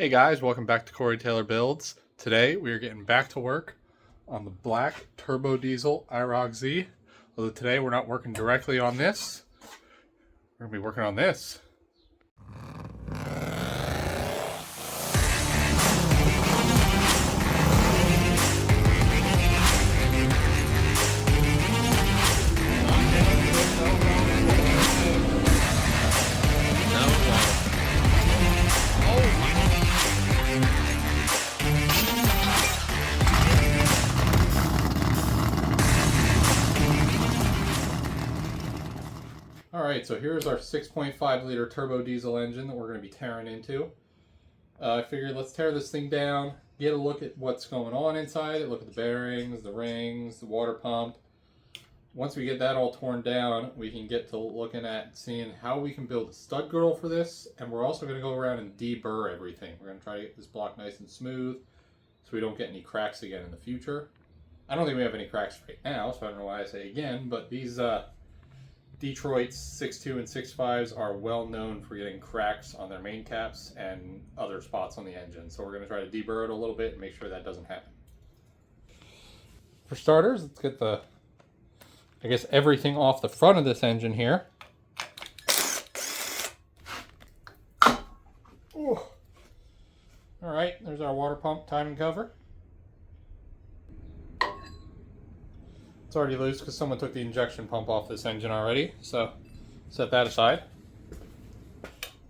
Hey guys, welcome back to Corey Taylor Builds. Today we are getting back to work on the black turbo diesel iroc-z. Although today we're not working directly on this, we're going to be working on this. Alright, so here's our 6.5 liter turbo diesel engine that we're going to be tearing into. I figured let's tear this thing down, get a look at what's going on inside it, look at the bearings, the rings, the water pump. Once we get that all torn down, we can get to looking at seeing how we can build a stud girdle for this, and we're also going to go around and deburr everything. We're going to try to get this block nice and smooth so we don't get any cracks again in the future. I don't think we have any cracks right now, so I don't know why I say again, but these Detroit's 6.2 and 6.5s are well known for getting cracks on their main caps and other spots on the engine. So we're going to try to deburr it a little bit and make sure that doesn't happen. For starters, let's get everything off the front of this engine here. Ooh. All right, there's our water pump timing cover. It's already loose because someone took the injection pump off this engine already, so set that aside.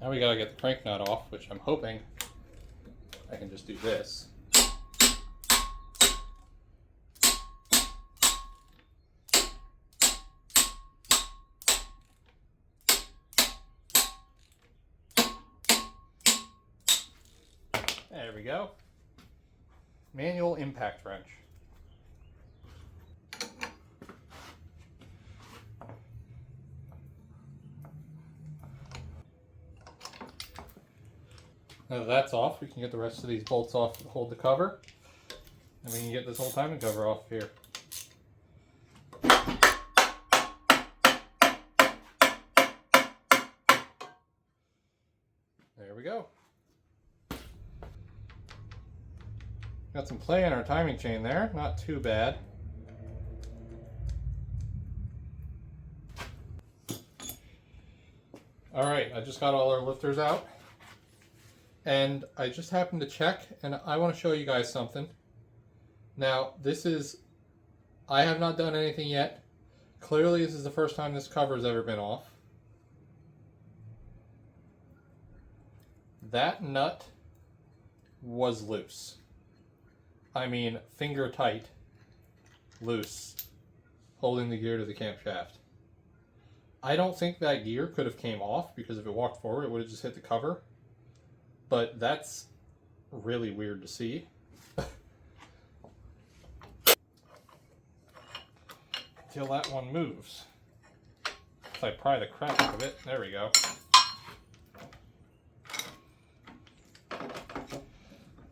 Now we gotta get the crank nut off, which I'm hoping I can just do this. There we go. Manual impact wrench. Now that that's off, we can get the rest of these bolts off to hold the cover. And we can get this whole timing cover off here. There we go. Got some play in our timing chain there, not too bad. Alright, I just got all our lifters out. And I just happened to check, and I want to show you guys something. Now, I have not done anything yet. Clearly, this is the first time this cover's ever been off. That nut was loose. I mean, finger tight, loose, holding the gear to the camshaft. I don't think that gear could have came off, because if it walked forward, it would have just hit the cover. But that's really weird to see. Until that one moves. So I pry the crap out of it. There we go.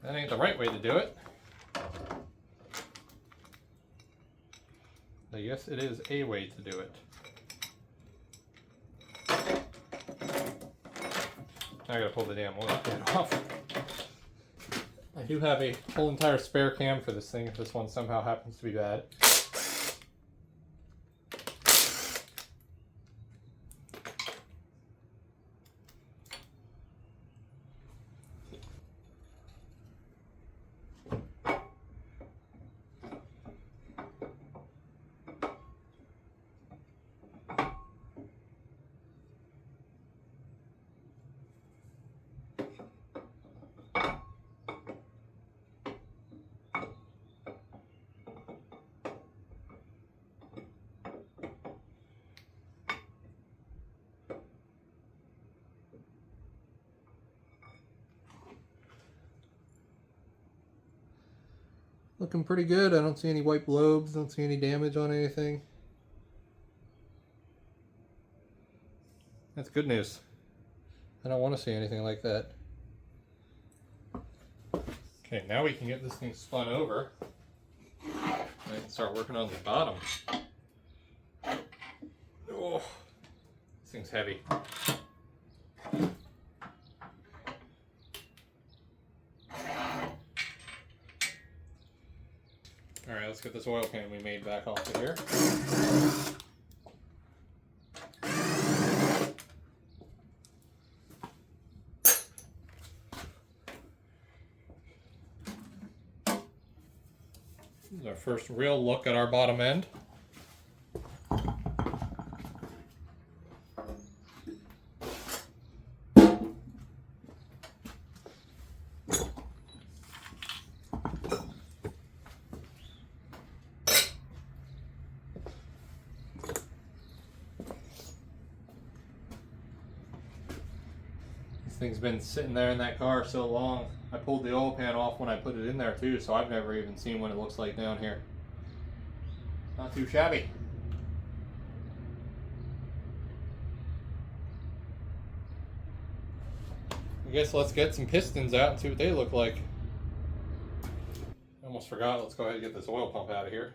That ain't the right way to do it. I guess it is a way to do it. I gotta pull the damn oil off. I do have a whole entire spare cam for this thing if this one somehow happens to be bad. Looking pretty good. I don't see any white lobes, don't see any damage on anything. That's good news. I don't want to see anything like that. Okay, now we can get this thing spun over. I can start working on the bottom. Oh, this thing's heavy. Alright, let's get this oil pan we made back off of here. This is our first real look at our bottom end. Thing's been sitting there in that car so long. I pulled the oil pan off when I put it in there too, so I've never even seen what it looks like down here. Not too shabby. I guess let's get some pistons out and see what they look like. I almost forgot. Let's go ahead and get this oil pump out of here.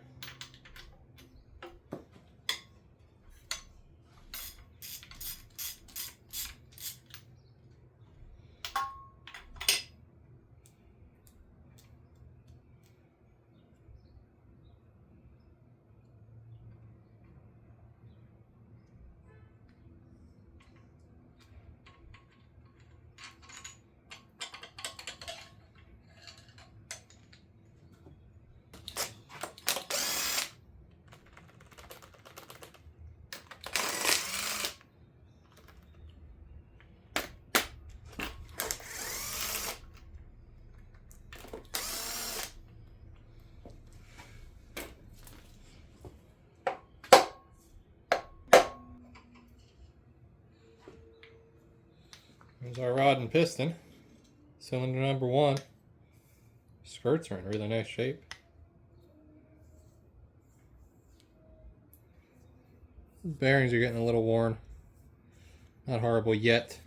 There's our rod and piston. Cylinder number 1. Skirts are in really nice shape. Bearings are getting a little worn. Not horrible yet.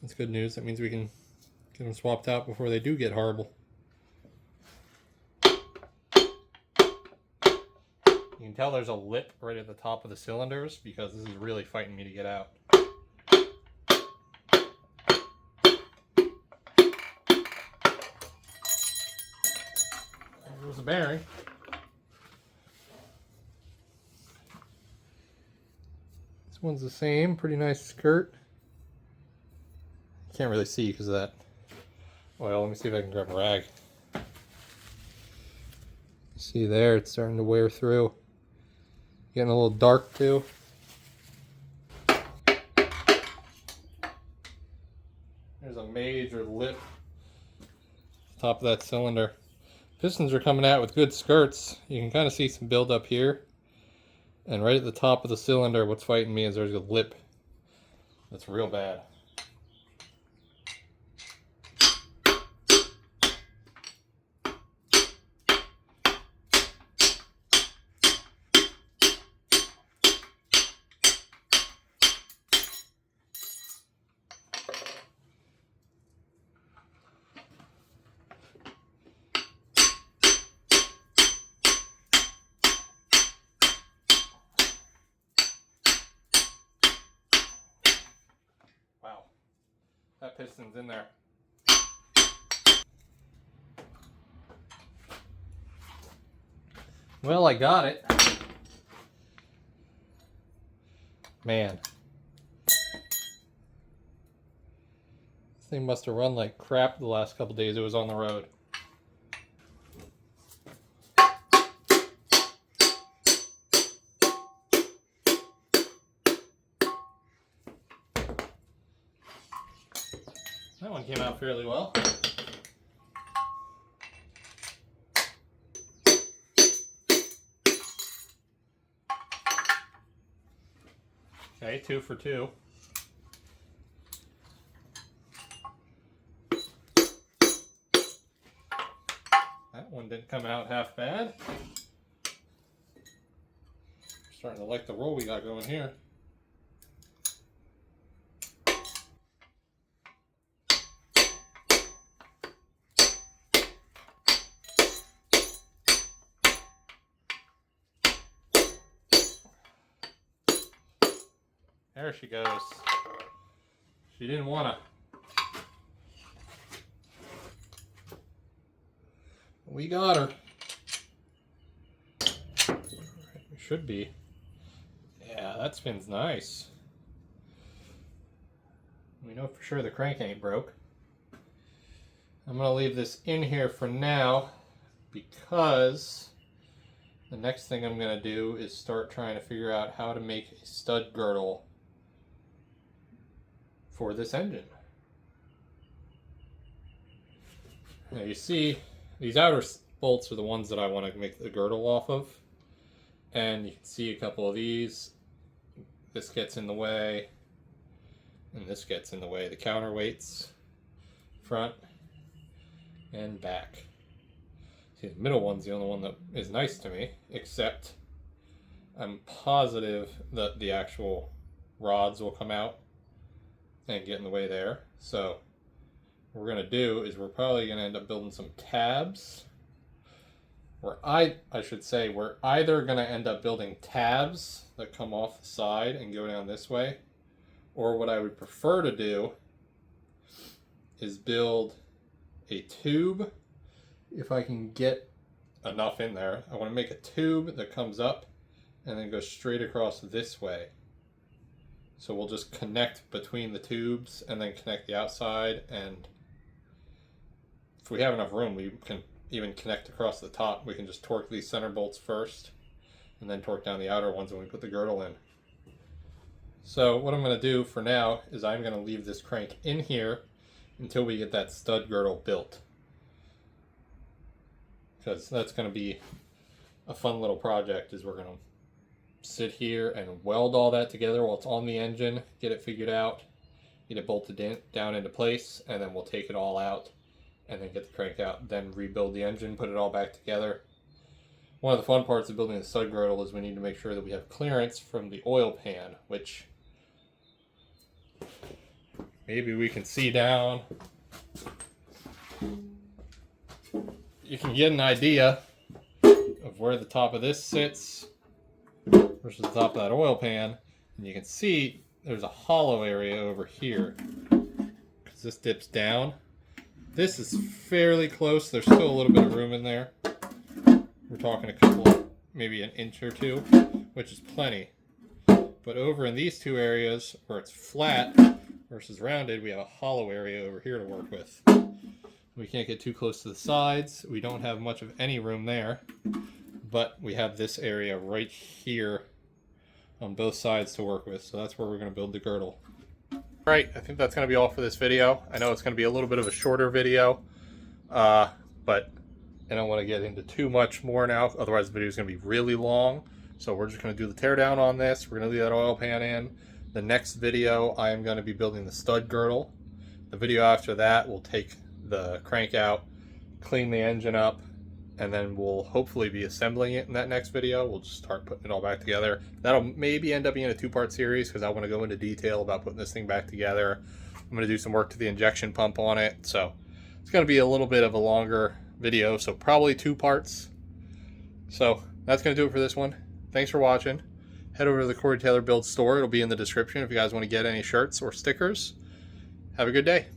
That's good news. That means we can get them swapped out before they do get horrible. You can tell there's a lip right at the top of the cylinders because this is really fighting me to get out. There's a bearing. This one's the same, pretty nice skirt. Can't really see because of that. Well, let me see if I can grab a rag. See there, it's starting to wear through. Getting a little dark too. There's a major lip top of that cylinder. Pistons are coming out with good skirts. You can kind of see some build up here. And right at the top of the cylinder, what's fighting me is there's a lip that's real bad. Wow, that piston's in there. Well, I got it. Man. This thing must have run like crap the last couple days it was on the road. That one came out fairly well. Okay, 2 for 2. That one didn't come out half bad. Starting to like the roll we got going here. There she goes. She didn't wanna. We got her. should be. Yeah, that spins nice. We know for sure the crank ain't broke. I'm going to leave this in here for now because the next thing I'm going to do is start trying to figure out how to make a stud girdle for this engine. Now you see these outer bolts are the ones that I want to make the girdle off of, and you can see a couple of these. This gets in the way and this gets in the way. The counterweights front and back. See, the middle one's the only one that is nice to me, except I'm positive that the actual rods will come out and get in the way there. So what we're going to do is we're probably going to end up building some tabs. I should say we're either going to end up building tabs that come off the side and go down this way, or what I would prefer to do is build a tube. If I can get enough in there, I want to make a tube that comes up and then goes straight across this way. So we'll just connect between the tubes and then connect the outside, and if we have enough room we can even connect across the top. We can just torque these center bolts first and then torque down the outer ones when we put the girdle in. So what I'm going to do for now is I'm going to leave this crank in here until we get that stud girdle built, because that's going to be a fun little project. Is we're going to sit here and weld all that together while it's on the engine, get it figured out, get it bolted down into place, and then we'll take it all out and then get the crank out, then rebuild the engine, put it all back together. One of the fun parts of building the stud girdle is we need to make sure that we have clearance from the oil pan, which maybe we can see down. You can get an idea of where the top of this sits versus the top of that oil pan, and you can see there's a hollow area over here because this dips down. This is fairly close. There's still a little bit of room in there. We're talking a couple, maybe an inch or two, which is plenty. But over in these two areas where it's flat versus rounded, we have a hollow area over here to work with. We can't get too close to the sides. We don't have much of any room there, but we have this area right here on both sides to work with. So that's where we're going to build the girdle. Right, I think that's going to be all for this video. I know it's going to be a little bit of a shorter video, but I don't want to get into too much more now, otherwise the video is going to be really long. So we're just going to do the teardown on this. We're going to leave that oil pan in. The next video, I am going to be building the stud girdle. The video after that, we'll take the crank out, clean the engine up, and then we'll hopefully be assembling it in that next video. We'll just start putting it all back together. That'll maybe end up being a two-part series because I want to go into detail about putting this thing back together. I'm going to do some work to the injection pump on it. So it's going to be a little bit of a longer video, so probably 2 parts. So that's going to do it for this one. Thanks for watching. Head over to the Corey Taylor Build store. It'll be in the description if you guys want to get any shirts or stickers. Have a good day.